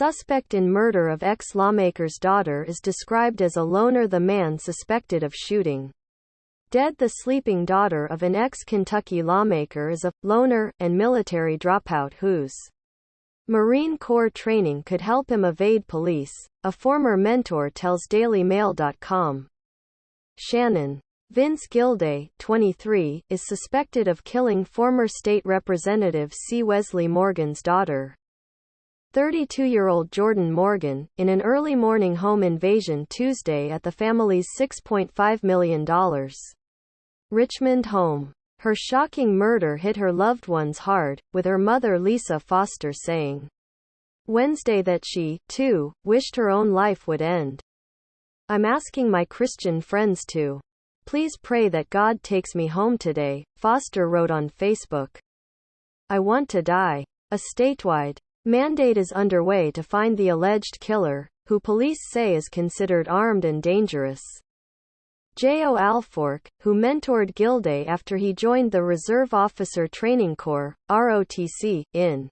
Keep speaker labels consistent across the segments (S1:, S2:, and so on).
S1: suspect in murder of ex-lawmaker's daughter is described as a loner. The man suspected of shooting dead the sleeping daughter of an ex-Kentucky lawmaker is a loner and military dropout whose Marine Corps training could help him evade police, a former mentor tells DailyMail.com. Shannon Vince Gilday, 23, is suspected of killing former state representative C. Wesley Morgan's daughter. 32-year-old Jordan Morgan, in an early morning home invasion Tuesday at the family's $6.5 million Richmond home. Her shocking murder hit her loved ones hard, with her mother Lisa Foster saying Wednesday that she, too, wished her own life would end. "I'm asking my Christian friends to please pray that God takes me home today," Foster wrote on Facebook. "I want to die." A statewide mandate is underway to find the alleged killer, who police say is considered armed and dangerous. J.O. Alfork, who mentored Gilday after he joined the Reserve Officer Training Corps, ROTC, in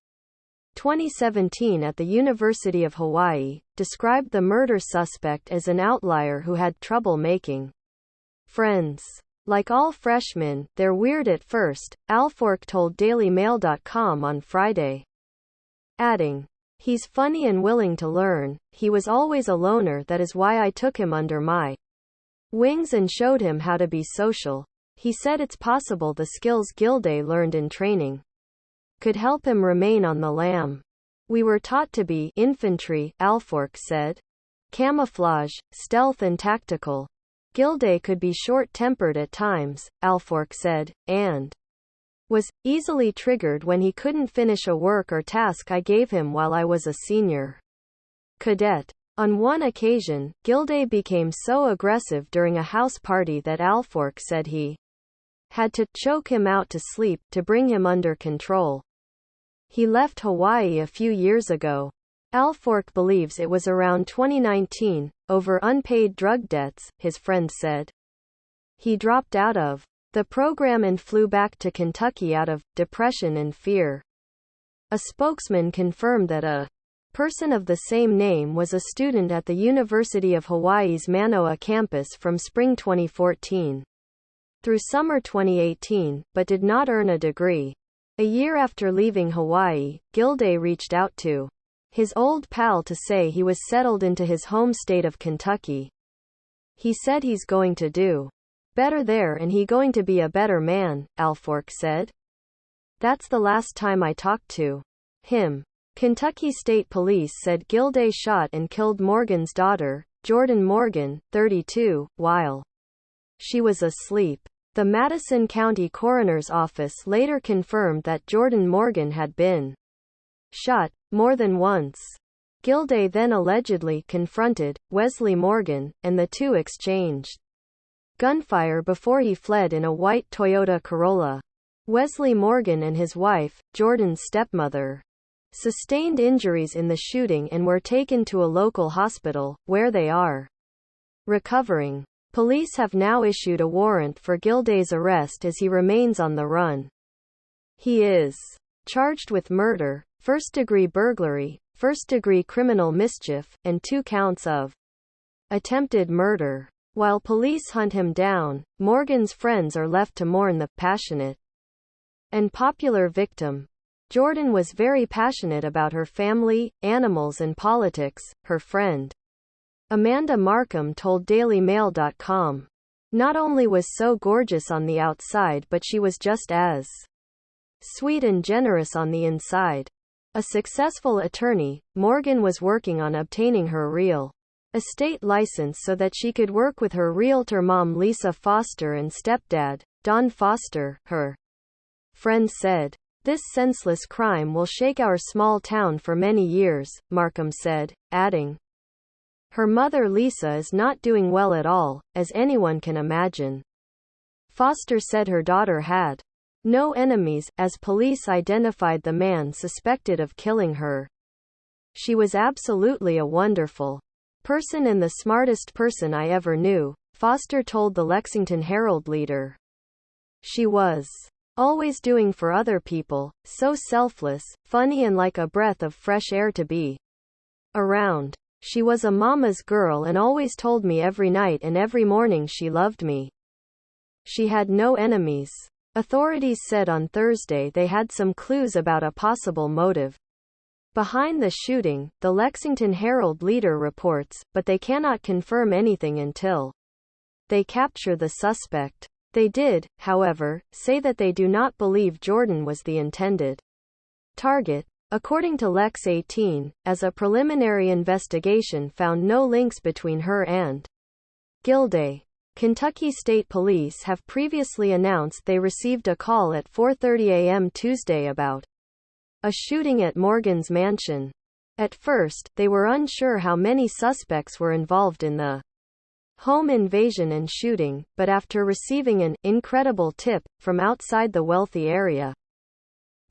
S1: 2017 at the University of Hawaii, described the murder suspect as an outlier who had trouble making friends. "Like all freshmen, they're weird at first," Alfork told DailyMail.com on Friday. Adding, "He's funny and willing to learn. He was always a loner. That is why I took him under my wings and showed him how to be social." He said it's possible the skills Gilday learned in training could help him remain on the lam. "We were taught to be infantry," Alfork said. "Camouflage, stealth and tactical. Gilday could be short-tempered at times," Alfork said, and was easily triggered when he couldn't finish a work or task I gave him while I was a senior cadet. On one occasion, Gilday became so aggressive during a house party that Alfork said he had to choke him out to sleep to bring him under control. He left Hawaii a few years ago. Alfork believes it was around 2019, over unpaid drug debts, his friend said. He dropped out of the program and flew back to Kentucky out of depression and fear. A spokesman confirmed that a person of the same name was a student at the University of Hawaii's Manoa campus from spring 2014 through summer 2018, but did not earn a degree. A year after leaving Hawaii, Gilday reached out to his old pal to say he was settled into his home state of Kentucky. "He said he's going to do better there and he going to be a better man," Alfork said. "That's the last time I talked to him." Kentucky State Police said Gilday shot and killed Morgan's daughter, Jordan Morgan, 32, while she was asleep. The Madison County Coroner's Office later confirmed that Jordan Morgan had been shot more than once. Gilday then allegedly confronted Wesley Morgan, and the two exchanged gunfire before he fled in a white Toyota Corolla. Wesley Morgan and his wife, Jordan's stepmother, sustained injuries in the shooting and were taken to a local hospital, where they are recovering. Police have now issued a warrant for Gilday's arrest as he remains on the run. He is charged with murder, first-degree burglary, first-degree criminal mischief, and 2 counts of attempted murder. While police hunt him down, Morgan's friends are left to mourn the passionate and popular victim. Jordan was very passionate about her family, animals and politics, her friend Amanda Markham told DailyMail.com. "Not only was so gorgeous on the outside but she was just as sweet and generous on the inside." A successful attorney, Morgan was working on obtaining her real estate license so that she could work with her realtor mom Lisa Foster and stepdad, Don Foster, her friend said. "This senseless crime will shake our small town for many years," Markham said, adding, "Her mother Lisa is not doing well at all, as anyone can imagine." Foster said her daughter had no enemies, as police identified the man suspected of killing her. "She was absolutely a wonderful person and the smartest person I ever knew," Foster told the Lexington Herald-Leader. "She was always doing for other people, so selfless, funny and like a breath of fresh air to be around. She was a mama's girl and always told me every night and every morning she loved me. She had no enemies. Authorities said on Thursday they had some clues about a possible motive behind the shooting, the Lexington Herald-Leader reports, but they cannot confirm anything until they capture the suspect. They did, however, say that they do not believe Jordan was the intended target. According to Lex 18, as a preliminary investigation found no links between her and Gilday. Kentucky State Police have previously announced they received a call at 4:30 a.m. Tuesday about a shooting at Morgan's mansion. At first, they were unsure how many suspects were involved in the home invasion and shooting, but after receiving an incredible tip from outside the wealthy area,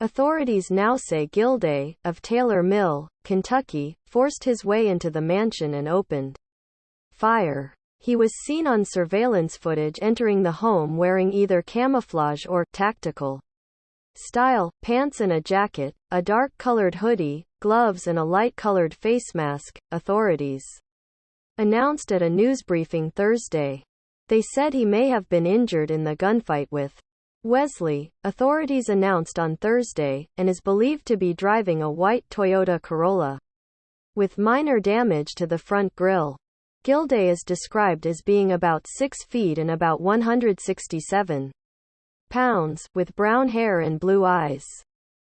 S1: authorities now say Gilday, of Taylor Mill, Kentucky, forced his way into the mansion and opened fire. He was seen on surveillance footage entering the home wearing either camouflage or tactical style pants and a jacket, a dark-colored hoodie, gloves and a light-colored face mask, authorities announced at a news briefing Thursday. They said he may have been injured in the gunfight with Wesley, authorities announced on Thursday, and is believed to be driving a white Toyota Corolla with minor damage to the front grille. Gilday is described as being about 6 feet and about 167 pounds, with brown hair and blue eyes.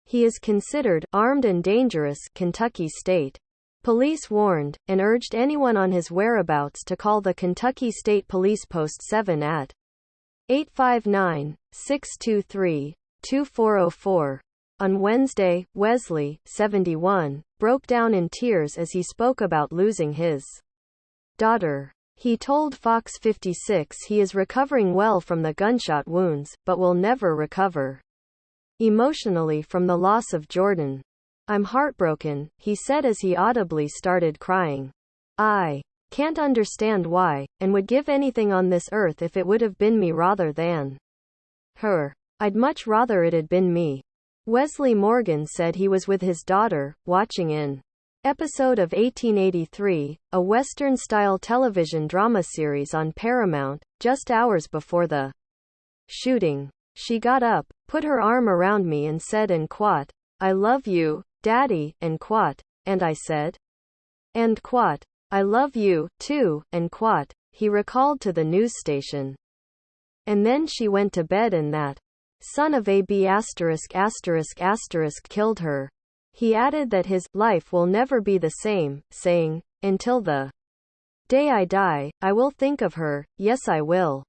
S1: He is considered armed and dangerous, Kentucky State Police warned, and urged anyone on his whereabouts to call the Kentucky State Police Post 7 at 859-623-2404. On Wednesday, Wesley, 71, broke down in tears as he spoke about losing his daughter. He told Fox 56 he is recovering well from the gunshot wounds, but will never recover emotionally from the loss of Jordan. "I'm heartbroken," he said as he audibly started crying. "I can't understand why, and would give anything on this earth if it would have been me rather than her. I'd much rather it had been me." Wesley Morgan said he was with his daughter, watching an episode of 1883, a Western-style television drama series on Paramount, just hours before the shooting. "She got up, put her arm around me and said and quote, 'I love you, Daddy,' and quote, and I said, and quote, 'I love you, too,' and quote," he recalled to the news station. "And then she went to bed and that son of a b*** killed her." He added that his life will never be the same, saying, "Until the day I die, I will think of her, yes I will."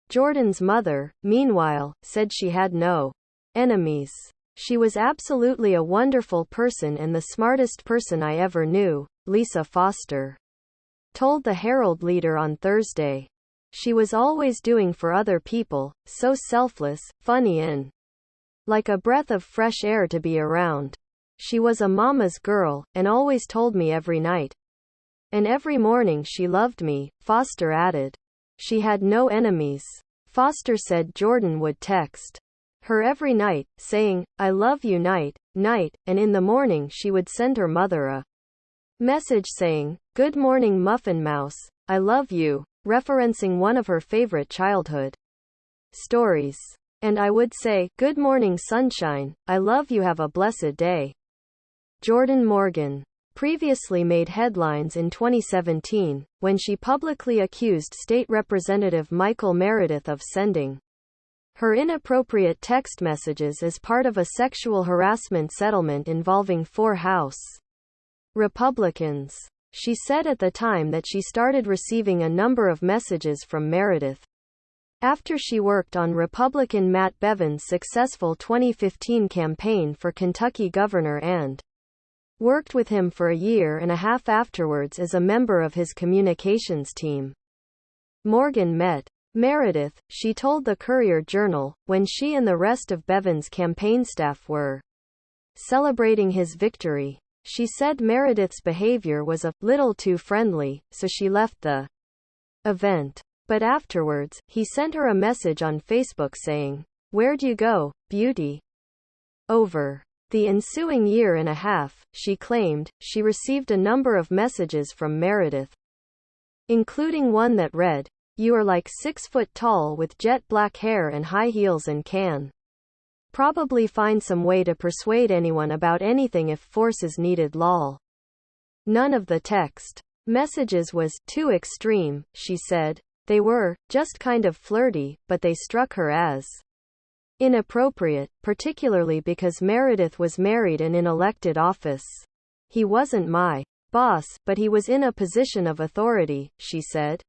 S1: Jordan's mother, meanwhile, said she had no enemies. "She was absolutely a wonderful person and the smartest person I ever knew," Lisa Foster told the Herald-Leader on Thursday. "She was always doing for other people, so selfless, funny and like a breath of fresh air to be around. She was a mama's girl, and always told me every night and every morning she loved me," Foster added. She had no enemies. Foster said Jordan would text her every night, saying, "I love you night, night," and in the morning she would send her mother a message saying, "Good morning Muffin Mouse, I love you," referencing one of her favorite childhood stories. "And I would say, good morning sunshine, I love you, have a blessed day." Jordan Morgan previously made headlines in 2017, when she publicly accused State Representative Michael Meredith of sending her inappropriate text messages as part of a sexual harassment settlement involving 4 House Republicans. She said at the time that she started receiving a number of messages from Meredith after she worked on Republican Matt Bevin's successful 2015 campaign for Kentucky governor and worked with him for a year and a half afterwards as a member of his communications team. Morgan met Meredith, she told the Courier-Journal, when she and the rest of Bevin's campaign staff were celebrating his victory. She said Meredith's behavior was a little too friendly, so she left the event. But afterwards, he sent her a message on Facebook saying, "Where'd you go, beauty?" Over The ensuing year and a half, she claimed, she received a number of messages from Meredith, including one that read, "You are like 6 foot tall with jet black hair and high heels and can probably find some way to persuade anyone about anything if force is needed lol." None of the text messages was too extreme, she said. They were just kind of flirty, but they struck her as inappropriate, particularly because Meredith was married and in elected office. "He wasn't my boss, but he was in a position of authority," she said.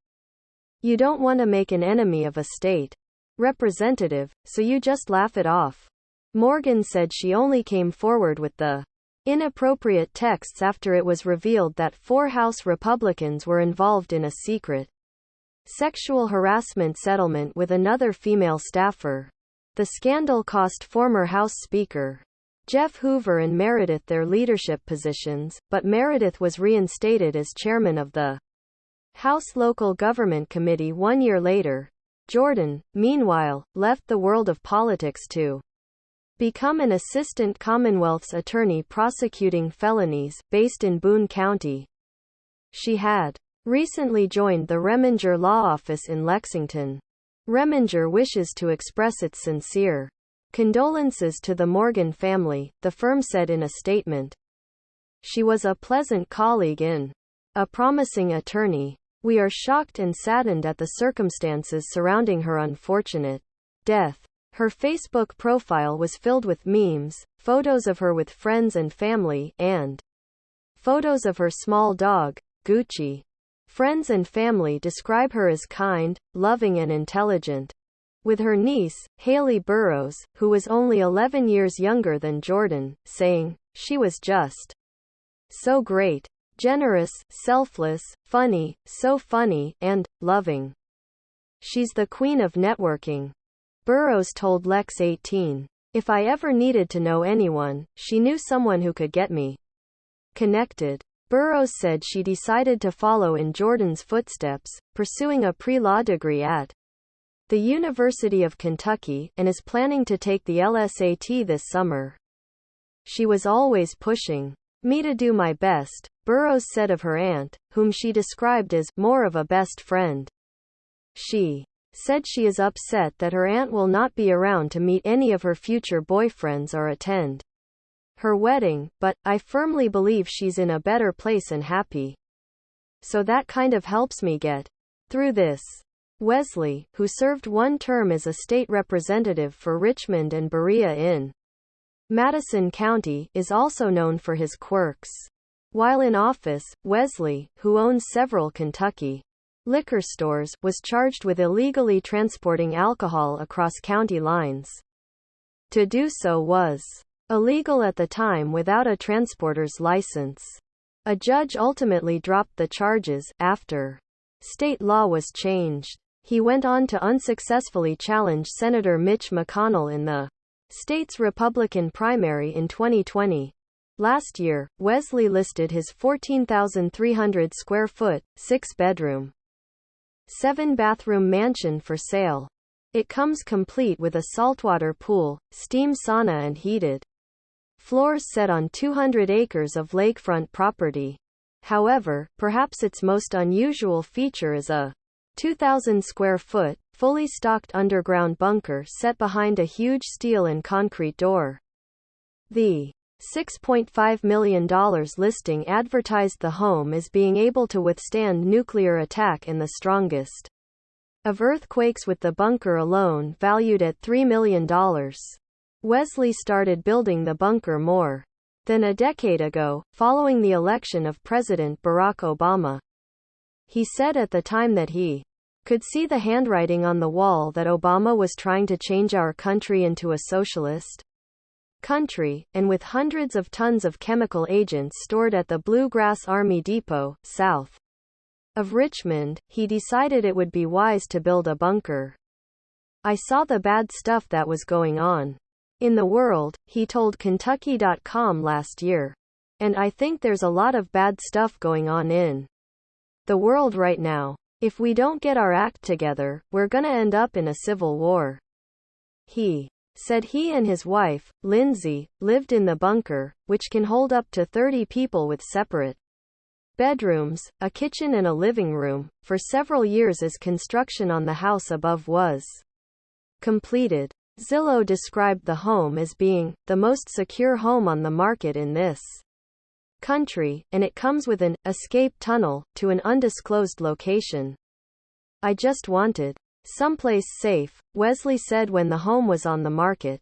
S1: "You don't want to make an enemy of a state representative, so you just laugh it off." Morgan said she only came forward with the inappropriate texts after it was revealed that 4 House Republicans were involved in a secret sexual harassment settlement with another female staffer. The scandal cost former House Speaker Jeff Hoover and Meredith their leadership positions, but Meredith was reinstated as chairman of the House Local Government Committee 1 year later. Jordan, meanwhile, left the world of politics to become an assistant Commonwealth's attorney prosecuting felonies, based in Boone County. She had recently joined the Reminger Law Office in Lexington. Reminger wishes to express its sincere condolences to the Morgan family, the firm said in a statement. She was a pleasant colleague and a promising attorney. "We are shocked and saddened at the circumstances surrounding her unfortunate death." Her Facebook profile was filled with memes, photos of her with friends and family, and photos of her small dog, Gucci. Friends and family describe her as kind, loving and intelligent. With her niece, Haley Burrows, who was only 11 years younger than Jordan, saying, "She was just so great. Generous, selfless, funny, so funny, and loving. She's the queen of networking." Burrows told Lex 18. "If I ever needed to know anyone, she knew someone who could get me connected." Burrows said she decided to follow in Jordan's footsteps, pursuing a pre-law degree at the University of Kentucky, and is planning to take the LSAT this summer. "She was always pushing me to do my best," Burrows said of her aunt, whom she described as more of a best friend. She said she is upset that her aunt will not be around to meet any of her future boyfriends or attend her wedding, but "I firmly believe she's in a better place and happy. So that kind of helps me get through this." Wesley, who served 1 term as a state representative for Richmond and Berea in Madison County, is also known for his quirks. While in office, Wesley, who owns several Kentucky liquor stores, was charged with illegally transporting alcohol across county lines. To do so was illegal at the time without a transporter's license. A judge ultimately dropped the charges, after state law was changed. He went on to unsuccessfully challenge Senator Mitch McConnell in the state's Republican primary in 2020. Last year, Wesley listed his 14,300 square foot, 6-bedroom, 7-bathroom mansion for sale. It comes complete with a saltwater pool, steam sauna and heated floors set on 200 acres of lakefront property. However, perhaps its most unusual feature is a 2,000 square foot, fully stocked underground bunker set behind a huge steel and concrete door. The $6.5 million listing advertised the home as being able to withstand nuclear attack and the strongest of earthquakes, with the bunker alone valued at $3 million. Wesley started building the bunker more than a decade ago, following the election of President Barack Obama. He said at the time that he could see the handwriting on the wall that Obama was trying to change our country into a socialist country, and with hundreds of tons of chemical agents stored at the Bluegrass Army Depot, south of Richmond, he decided it would be wise to build a bunker. "I saw the bad stuff that was going on in the world," he told Kentucky.com last year. "And I think there's a lot of bad stuff going on in the world right now. If we don't get our act together, we're gonna end up in a civil war." He said he and his wife, Lindsay, lived in the bunker, which can hold up to 30 people with separate bedrooms, a kitchen and a living room, for several years as construction on the house above was completed. Zillow described the home as being the most secure home on the market in this country, and it comes with an escape tunnel to an undisclosed location. "I just wanted someplace safe," Wesley said when the home was on the market.